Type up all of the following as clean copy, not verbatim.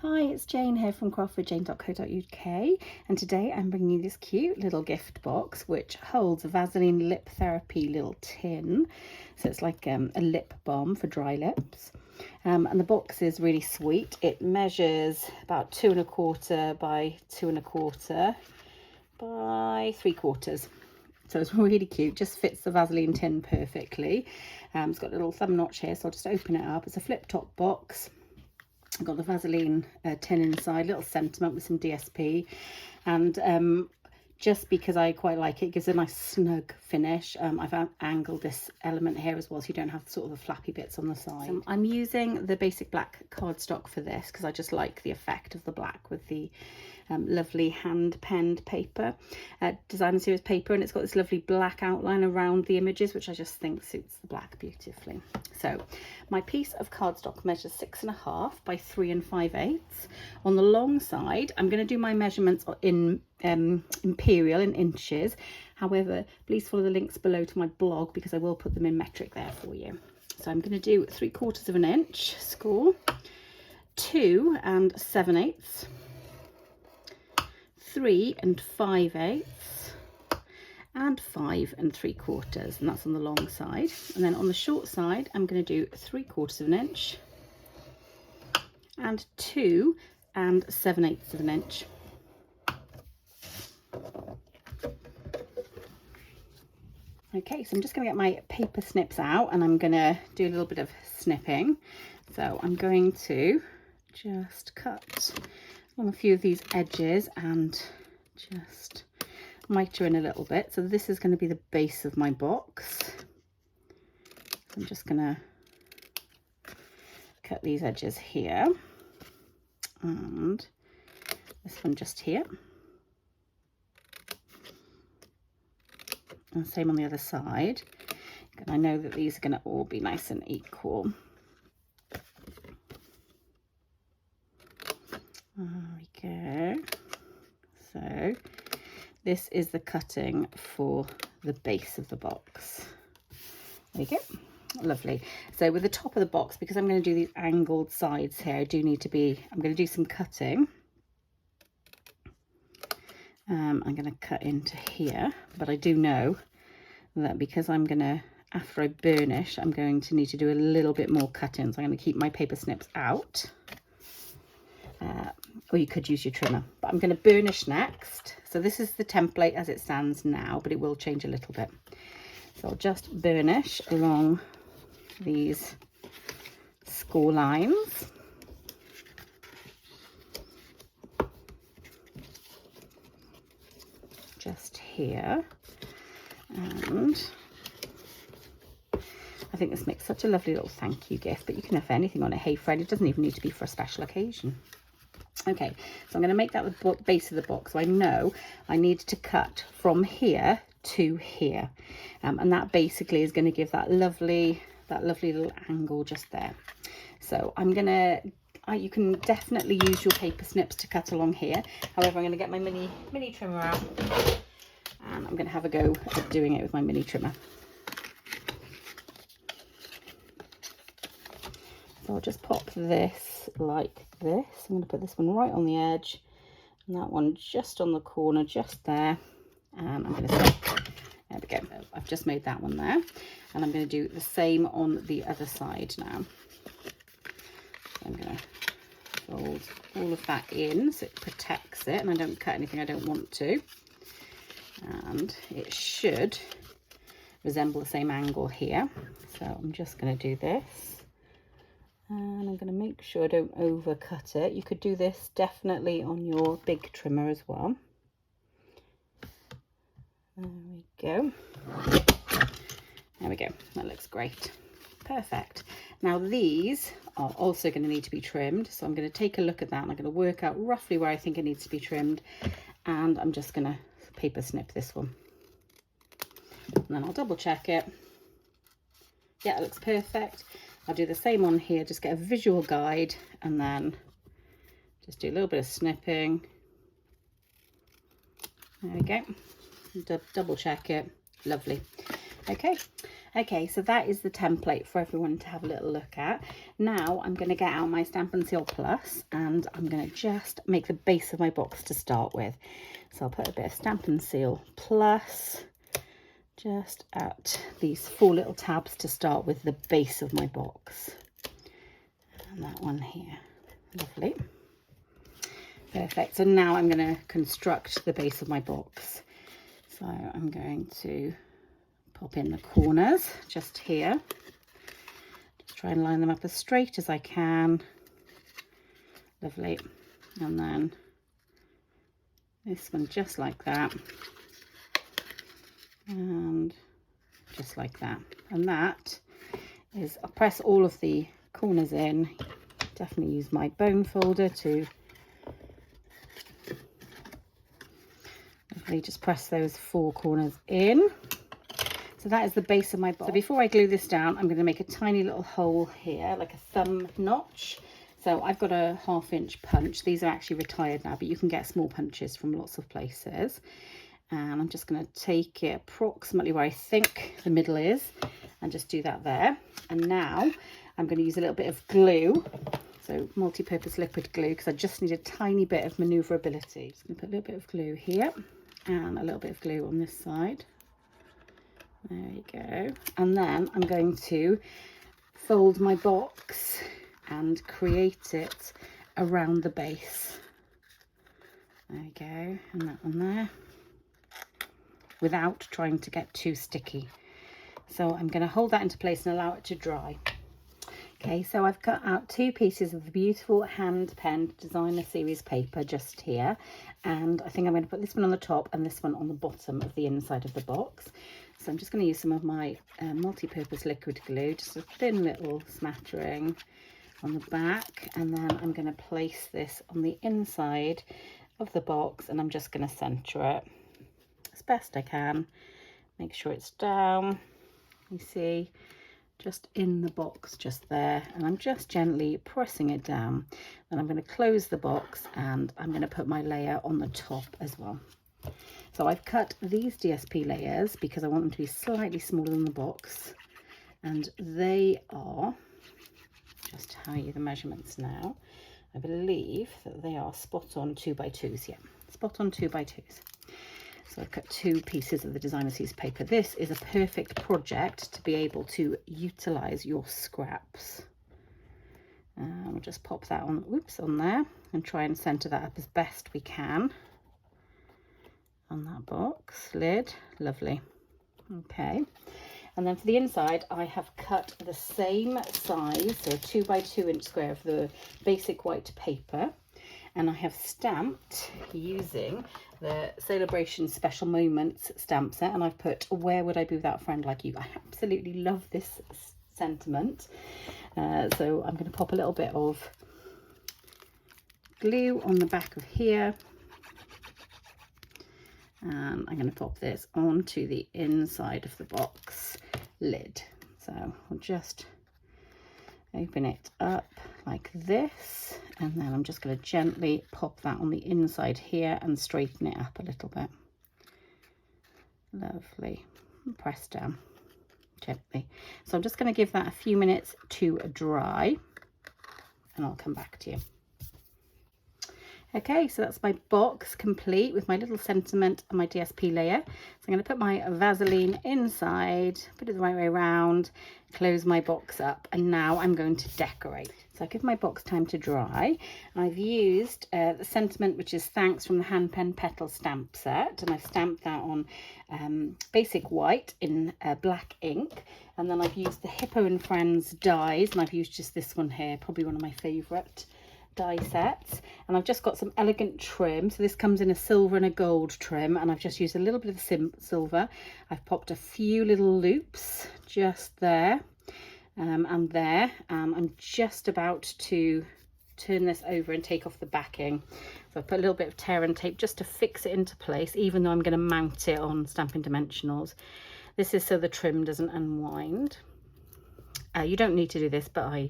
Hi, it's Jane here from craftwithjane.co.uk, and today I'm bringing you this cute little gift box which holds a Vaseline lip therapy little tin. So it's like a lip balm for dry lips, and the box is really sweet. It measures about 2¼ by 2¼ by 3/4. So it's really cute, just fits the Vaseline tin perfectly. It's got a little thumb notch here, so I'll just open it up. It's a flip top box. I've got the Vaseline tin inside, little sentiment with some DSP, and just because I quite like it, it gives a nice snug finish. I've angled this element here as well, so you don't have sort of the flappy bits on the side. So I'm using the basic black cardstock for this because I just like the effect of the black with the lovely hand penned paper, designer series paper, and it's got this lovely black outline around the images, which I just think suits the black beautifully. So my piece of cardstock measures 6½ by 3 5/8. On the long side, I'm going to do my measurements in imperial in inches. However, please follow the links below to my blog because I will put them in metric there for you. So I'm going to do 3/4 inch score, 2 7/8, 3 5/8, and 5 3/4, and that's on the long side. And then on the short side, I'm going to do 3/4 inch and 2 7/8 inch. Okay, so I'm just going to get my paper snips out and I'm going to do a little bit of snipping. So I'm going to just cut along a few of these edges and just miter in a little bit. So this is going to be the base of my box. I'm just going to cut these edges here and this one just here. And same on the other side. And I know that these are going to all be nice and equal. There we go. So this is the cutting for the base of the box. There you go. Lovely. So with the top of the box, because I'm going to do these angled sides here, I'm going to do some cutting. I'm going to cut into here, but I do know that because I'm going to, after I burnish, I'm going to need to do a little bit more cutting. So I'm going to keep my paper snips out, or you could use your trimmer, but I'm going to burnish next. So this is the template as it stands now, but it will change a little bit. So I'll just burnish along these score lines. Just here, and I think this makes such a lovely little thank you gift, but you can have anything on it. Hey friend, it doesn't even need to be for a special occasion. Okay, so I'm going to make that the base of the box. So I know I need to cut from here to here, and that basically is going to give that lovely little angle just there. So I'm going to you can definitely use your paper snips to cut along here. However, I'm going to get my mini trimmer out and I'm going to have a go at doing it with my mini trimmer. So I'll just pop this like this. I'm going to put this one right on the edge and that one just on the corner, just there. And I'm going to say, there we go. I've just made that one there. And I'm going to do the same on the other side now. I'm going to fold all of that in so it protects it and I don't cut anything I don't want to, and it should resemble the same angle here. So I'm just going to do this and I'm going to make sure I don't overcut it. You could do this definitely on your big trimmer as well. There we go. There we go. That looks great. Perfect. Now these are also going to need to be trimmed, so I'm going to take a look at that and I'm going to work out roughly where I think it needs to be trimmed, and I'm just going to paper snip this one and then I'll double check it. Yeah, it looks perfect. I'll do the same on here, just get a visual guide and then just do a little bit of snipping. There we go. Double check it. Lovely. Okay, Okay, so that is the template for everyone to have a little look at. Now I'm going to get out my Stampin' Seal Plus and I'm going to just make the base of my box to start with. So I'll put a bit of Stampin' Seal Plus just at these 4 little tabs to start with the base of my box. And that one here. Lovely. Perfect. So now I'm going to construct the base of my box. So I'm going to pop in the corners just here. Just try and line them up as straight as I can. Lovely. And then this one just like that. And just like that. And that is, I'll press all of the corners in. Definitely use my bone folder to just press those 4 corners in. So that is the base of my box. So before I glue this down, I'm going to make a tiny little hole here, like a thumb notch. So I've got a 1/2 inch punch. These are actually retired now, but you can get small punches from lots of places. And I'm just going to take it approximately where I think the middle is and just do that there. And now I'm going to use a little bit of glue. So multi-purpose liquid glue, because I just need a tiny bit of manoeuvrability. Just going to put a little bit of glue here and a little bit of glue on this side. There you go. And then I'm going to fold my box and create it around the base. There you go. And that one there. Without trying to get too sticky. So I'm going to hold that into place and allow it to dry. Okay, so I've cut out 2 pieces of the beautiful hand-penned designer series paper just here. And I think I'm going to put this one on the top and this one on the bottom of the inside of the box. So I'm just going to use some of my multi-purpose liquid glue, just a thin little smattering on the back. And then I'm going to place this on the inside of the box and I'm just going to centre it as best I can. Make sure it's down, you see, just in the box just there, and I'm just gently pressing it down. Then I'm going to close the box and I'm going to put my layer on the top as well. So I've cut these DSP layers because I want them to be slightly smaller than the box, and they are, just tell you the measurements now, I believe that they are spot on 2x2s. Yeah, spot on 2x2s. So I've cut 2 pieces of the designer series paper. This is a perfect project to be able to utilize your scraps. We'll just pop that on, on there, and try and center that up as best we can on that box lid. Lovely. Okay. And then for the inside, I have cut the same size, so a 2x2 inch square of the basic white paper. And I have stamped using the Celebration Special Moments stamp set, and I've put, where would I be without a friend like you? I absolutely love this sentiment. So I'm going to pop a little bit of glue on the back of here, and I'm going to pop this onto the inside of the box lid. So I'll just open it up like this, and then I'm just going to gently pop that on the inside here and straighten it up a little bit. Lovely. And press down gently. So I'm just going to give that a few minutes to dry and I'll come back to you. Okay, so that's my box complete with my little sentiment and my DSP layer. So I'm going to put my Vaseline inside, put it the right way around, close my box up, and now I'm going to decorate. So I give my box time to dry. I've used the sentiment, which is Thanks from the Hand Pen Petal stamp set, and I've stamped that on basic white in black ink. And then I've used the Hippo and Friends dies, and I've used just this one here, probably one of my favourite die sets. And I've just got some elegant trim, so this comes in a silver and a gold trim, and I've just used a little bit of silver. I've popped a few little loops just there and there. I'm just about to turn this over and take off the backing, so I've put a little bit of tear and tape just to fix it into place, even though I'm going to mount it on Stampin' Dimensionals. This is so the trim doesn't unwind. You don't need to do this, but I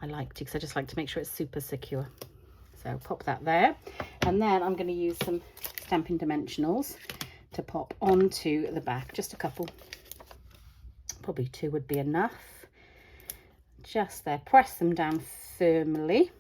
like to, because I just like to make sure it's super secure. So pop that there, and then I'm going to use some Stampin' Dimensionals to pop onto the back, just a couple, Probably 2 would be enough. Just there, press them down firmly.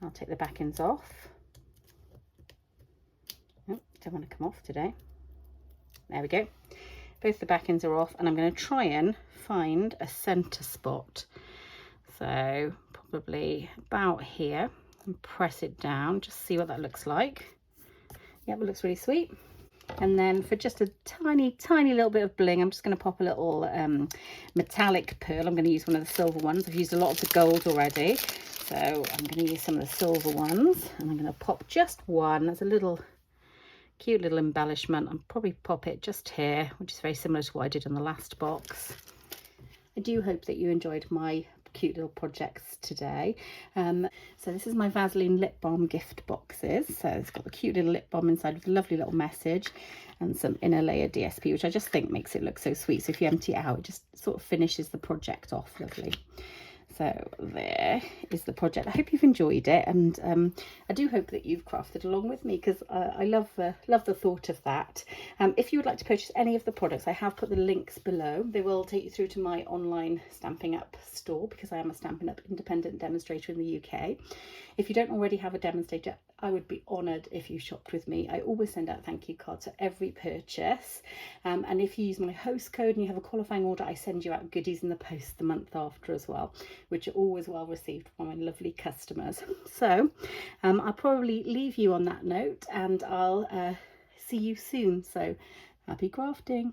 I'll take the back ends off. Oh, don't want to come off today. There we go. Both the back ends are off, and I'm going to try and find a center spot. So probably about here, and press it down, just see what that looks like. Yep, it looks really sweet. And then for just a tiny little bit of bling, I'm just going to pop a little metallic pearl. I'm going to use one of the silver ones. I've used a lot of the gold already, so I'm going to use some of the silver ones, and I'm going to pop just one as a little cute little embellishment. I'll probably pop it just here, which is very similar to what I did on the last box. I do hope that you enjoyed my cute little projects today. So this is my Vaseline lip balm gift boxes. So it's got the cute little lip balm inside with a lovely little message and some inner layer DSP, which I just think makes it look so sweet. So if you empty it out, it just sort of finishes the project off lovely. So there is the project. I hope you've enjoyed it, and I do hope that you've crafted along with me, because I love the thought of that. If you would like to purchase any of the products, I have put the links below. They will take you through to my online Stampin' Up store, because I am a Stampin' Up independent demonstrator in the UK. If you don't already have a demonstrator, I would be honoured if you shopped with me. I always send out thank you cards for every purchase. And if you use my host code and you have a qualifying order, I send you out goodies in the post the month after as well, which are always well received by my lovely customers. So I'll probably leave you on that note, and I'll see you soon. So happy crafting.